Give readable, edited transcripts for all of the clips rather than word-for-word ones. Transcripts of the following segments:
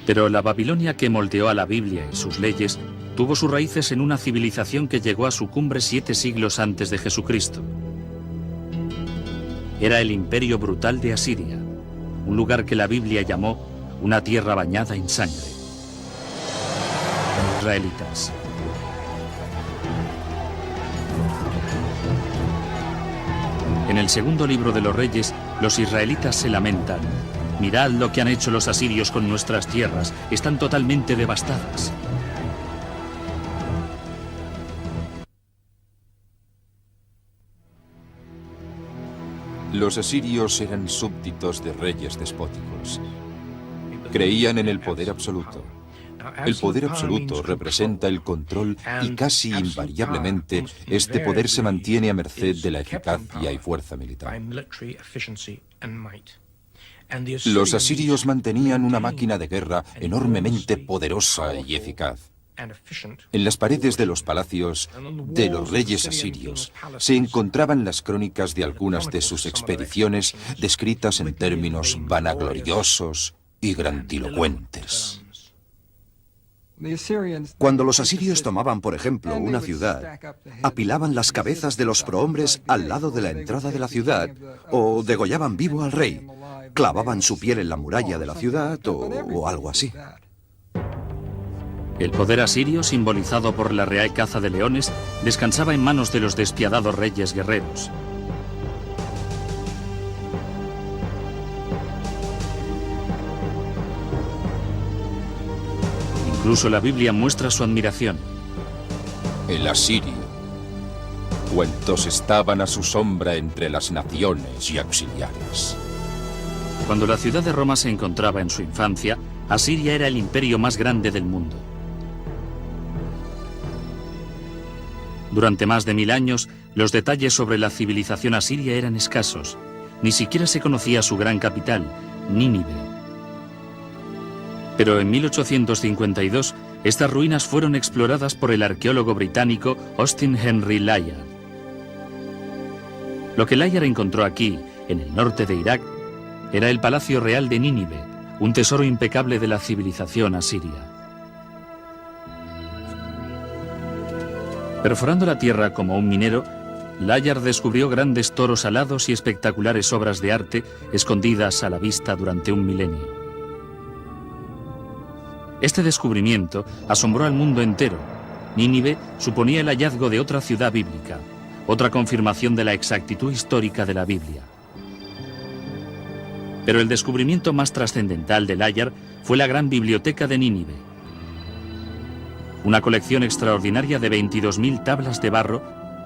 Pero la Babilonia que moldeó a la Biblia y sus leyes tuvo sus raíces en una civilización que llegó a su cumbre 7 siglos antes de Jesucristo. Era el imperio brutal de Asiria, un lugar que la Biblia llamó una tierra bañada en sangre. Israelitas. En el segundo libro de los Reyes, los israelitas se lamentan. Mirad lo que han hecho los asirios con nuestras tierras, están totalmente devastadas. Los asirios eran súbditos de reyes despóticos. Creían en el poder absoluto. El poder absoluto representa el control y casi invariablemente este poder se mantiene a merced de la eficacia y fuerza militar. Los asirios mantenían una máquina de guerra enormemente poderosa y eficaz. En las paredes de los palacios de los reyes asirios se encontraban las crónicas de algunas de sus expediciones descritas en términos vanagloriosos y grandilocuentes. Cuando los asirios tomaban, por ejemplo, una ciudad, apilaban las cabezas de los prohombres al lado de la entrada de la ciudad o degollaban vivo al rey, clavaban su piel en la muralla de la ciudad o algo así. El poder asirio, simbolizado por la real caza de leones, descansaba en manos de los despiadados reyes guerreros. Incluso la Biblia muestra su admiración. El asirio. Cuantos estaban a su sombra entre las naciones y auxiliares. Cuando la ciudad de Roma se encontraba en su infancia, Asiria era el imperio más grande del mundo. Durante más de 1000 años, los detalles sobre la civilización asiria eran escasos. Ni siquiera se conocía su gran capital, Nínive. Pero en 1852, estas ruinas fueron exploradas por el arqueólogo británico Austin Henry Layard. Lo que Layard encontró aquí, en el norte de Irak, era el Palacio Real de Nínive, un tesoro impecable de la civilización asiria. Perforando la tierra como un minero, Layard descubrió grandes toros alados y espectaculares obras de arte escondidas a la vista durante un milenio. Este descubrimiento asombró al mundo entero. Nínive suponía el hallazgo de otra ciudad bíblica, otra confirmación de la exactitud histórica de la Biblia. Pero el descubrimiento más trascendental de Layard fue la gran biblioteca de Nínive. Una colección extraordinaria de 22.000 tablas de barro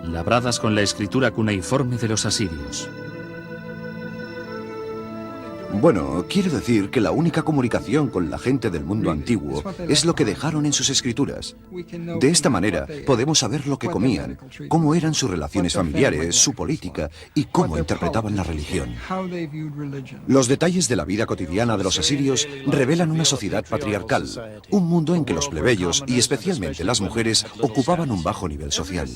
labradas con la escritura cuneiforme de los asirios. Bueno, quiero decir que la única comunicación con la gente del mundo antiguo es lo que dejaron en sus escrituras. De esta manera podemos saber lo que comían, cómo eran sus relaciones familiares, su política y cómo interpretaban la religión. Los detalles de la vida cotidiana de los asirios revelan una sociedad patriarcal, un mundo en que los plebeyos y especialmente las mujeres ocupaban un bajo nivel social.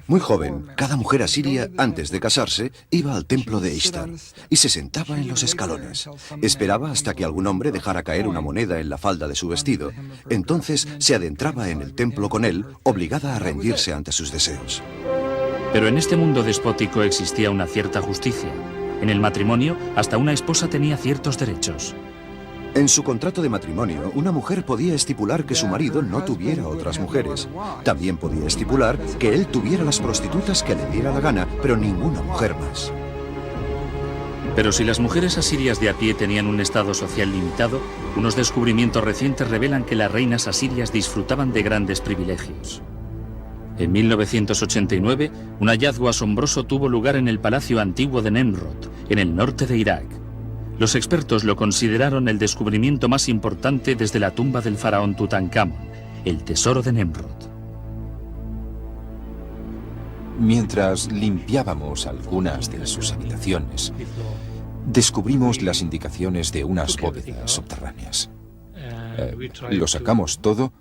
Muy joven, cada mujer asiria, antes de casarse, iba al templo de Ishtar y se sentaba en los escalones. Esperaba hasta que algún hombre dejara caer una moneda en la falda de su vestido. Entonces se adentraba en el templo con él, obligada a rendirse ante sus deseos. Pero en este mundo despótico existía una cierta justicia. En el matrimonio, hasta una esposa tenía ciertos derechos. En su contrato de matrimonio, una mujer podía estipular que su marido no tuviera otras mujeres. También podía estipular que él tuviera las prostitutas que le diera la gana, pero ninguna mujer más. Pero si las mujeres asirias de a pie tenían un estado social limitado, unos descubrimientos recientes revelan que las reinas asirias disfrutaban de grandes privilegios. En 1989, un hallazgo asombroso tuvo lugar en el Palacio Antiguo de Nemrod, en el norte de Irak. Los expertos lo consideraron el descubrimiento más importante desde la tumba del faraón Tutankamón, el tesoro de Nemrod. Mientras limpiábamos algunas de sus habitaciones, descubrimos las indicaciones de unas bóvedas subterráneas. Lo sacamos todo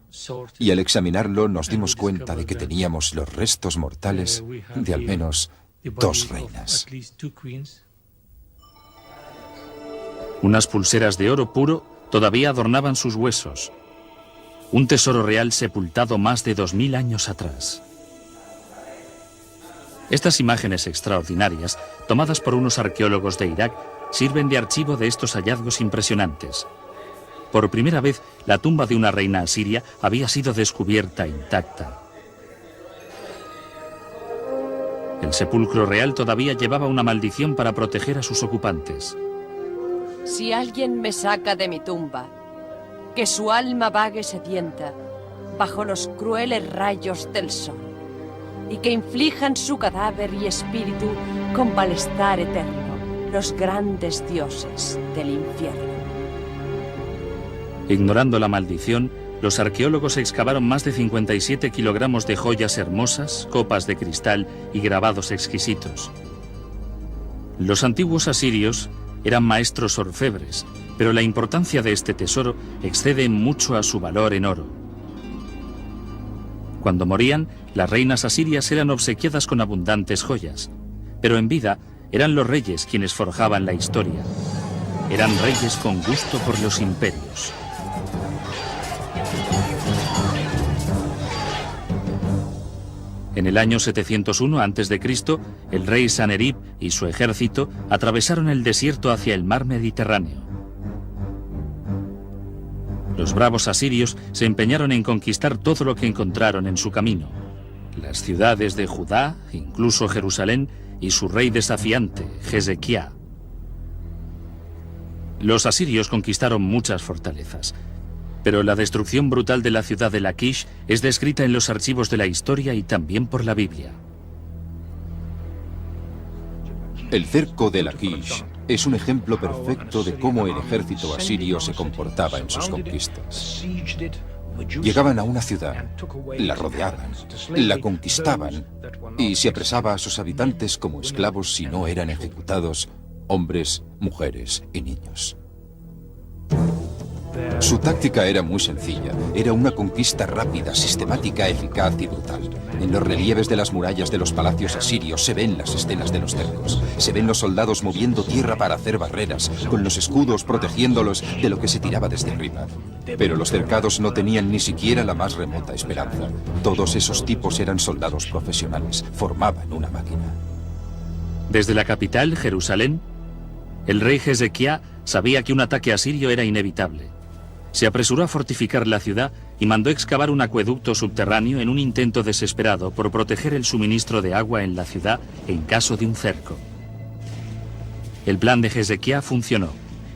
y al examinarlo nos dimos cuenta de que teníamos los restos mortales de al menos 2 reinas. Unas pulseras de oro puro todavía adornaban sus huesos. Un tesoro real sepultado más de 2000 años atrás. Estas imágenes extraordinarias, tomadas por unos arqueólogos de Irak, sirven de archivo de estos hallazgos impresionantes. Por primera vez, la tumba de una reina asiria había sido descubierta intacta. El sepulcro real todavía llevaba una maldición para proteger a sus ocupantes. Si alguien me saca de mi tumba, que su alma vague sedienta bajo los crueles rayos del sol, y que inflijan su cadáver y espíritu con malestar eterno los grandes dioses del infierno. Ignorando la maldición, los arqueólogos excavaron más de 57 kilogramos de joyas hermosas, copas de cristal y grabados exquisitos. Los antiguos asirios eran maestros orfebres, pero la importancia de este tesoro excede mucho a su valor en oro. Cuando morían, las reinas asirias eran obsequiadas con abundantes joyas, pero en vida eran los reyes quienes forjaban la historia. Eran reyes con gusto por los imperios. En el año 701 a.C., el rey Sanerib y su ejército atravesaron el desierto hacia el mar Mediterráneo. Los bravos asirios se empeñaron en conquistar todo lo que encontraron en su camino. Las ciudades de Judá, incluso Jerusalén, y su rey desafiante, Hezequía. Los asirios conquistaron muchas fortalezas, pero la destrucción brutal de la ciudad de Laquish es descrita en los archivos de la historia y también por la Biblia. El cerco de Laquish es un ejemplo perfecto de cómo el ejército asirio se comportaba en sus conquistas. Llegaban a una ciudad, la rodeaban, la conquistaban y se apresaba a sus habitantes como esclavos si no eran ejecutados hombres, mujeres y niños. Su táctica era muy sencilla. Era una conquista rápida, sistemática, eficaz y brutal. En los relieves de las murallas de los palacios asirios se ven las escenas de los cercos. Se ven los soldados moviendo tierra para hacer barreras, con los escudos protegiéndolos de lo que se tiraba desde arriba. Pero los cercados no tenían ni siquiera la más remota esperanza. Todos esos tipos eran soldados profesionales. Formaban una máquina. Desde la capital, Jerusalén, el rey Hezequía sabía que un ataque asirio era inevitable. Se apresuró a fortificar la ciudad y mandó excavar un acueducto subterráneo en un intento desesperado por proteger el suministro de agua en la ciudad en caso de un cerco. El plan de Hezequía funcionó.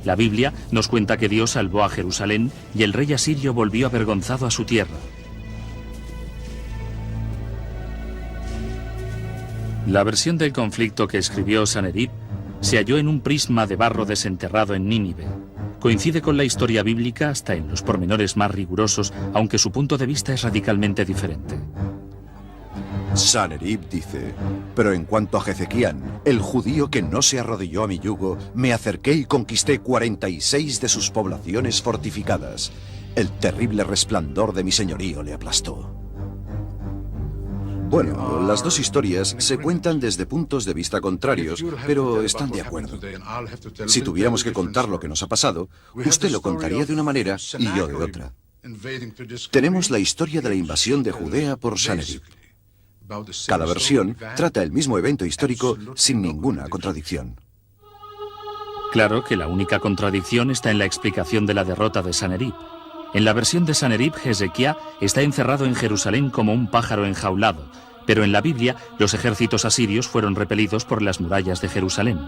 La Biblia nos cuenta que Dios salvó a Jerusalén y el rey asirio volvió avergonzado a su tierra. La versión del conflicto que escribió Sanerib se halló en un prisma de barro desenterrado en Nínive. Coincide con la historia bíblica hasta en los pormenores más rigurosos, aunque su punto de vista es radicalmente diferente. Sanerib dice: pero en cuanto a Hezequían, el judío que no se arrodilló a mi yugo, me acerqué y conquisté 46 de sus poblaciones fortificadas. El terrible resplandor de mi señorío le aplastó. Bueno, las dos historias se cuentan desde puntos de vista contrarios, pero están de acuerdo. Si tuviéramos que contar lo que nos ha pasado, usted lo contaría de una manera y yo de otra. Tenemos la historia de la invasión de Judea por Sanerib. Cada versión trata el mismo evento histórico sin ninguna contradicción. Claro que la única contradicción está en la explicación de la derrota de Sanerib. En la versión de Sanerib, Hezequía está encerrado en Jerusalén como un pájaro enjaulado, pero en la Biblia los ejércitos asirios fueron repelidos por las murallas de Jerusalén.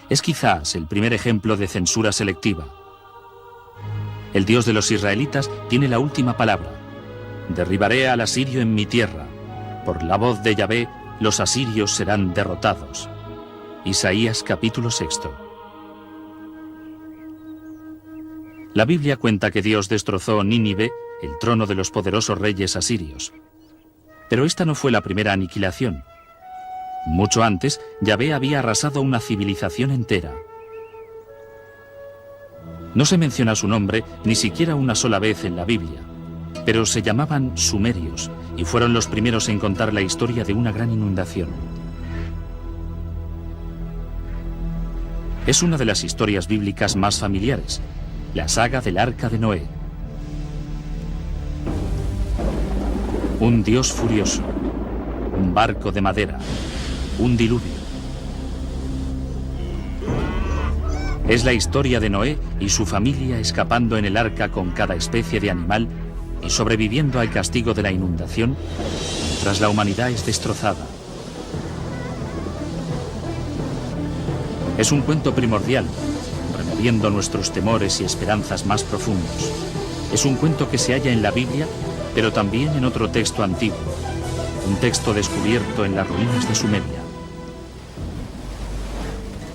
Es quizás el primer ejemplo de censura selectiva. El Dios de los israelitas tiene la última palabra. Derribaré al asirio en mi tierra. Por la voz de Yahvé, los asirios serán derrotados. Isaías capítulo 6. La Biblia cuenta que Dios destrozó Nínive, el trono de los poderosos reyes asirios. Pero esta no fue la primera aniquilación. Mucho antes, Yahvé había arrasado una civilización entera. No se menciona su nombre ni siquiera una sola vez en la Biblia, pero se llamaban sumerios y fueron los primeros en contar la historia de una gran inundación. Es una de las historias bíblicas más familiares, la saga del Arca de Noé. Un dios furioso, un barco de madera, un diluvio. Es la historia de Noé y su familia escapando en el arca con cada especie de animal y sobreviviendo al castigo de la inundación mientras la humanidad es destrozada. Es un cuento primordial, removiendo nuestros temores y esperanzas más profundos. Es un cuento que se halla en la Biblia, pero también en otro texto antiguo, un texto descubierto en las ruinas de Sumeria.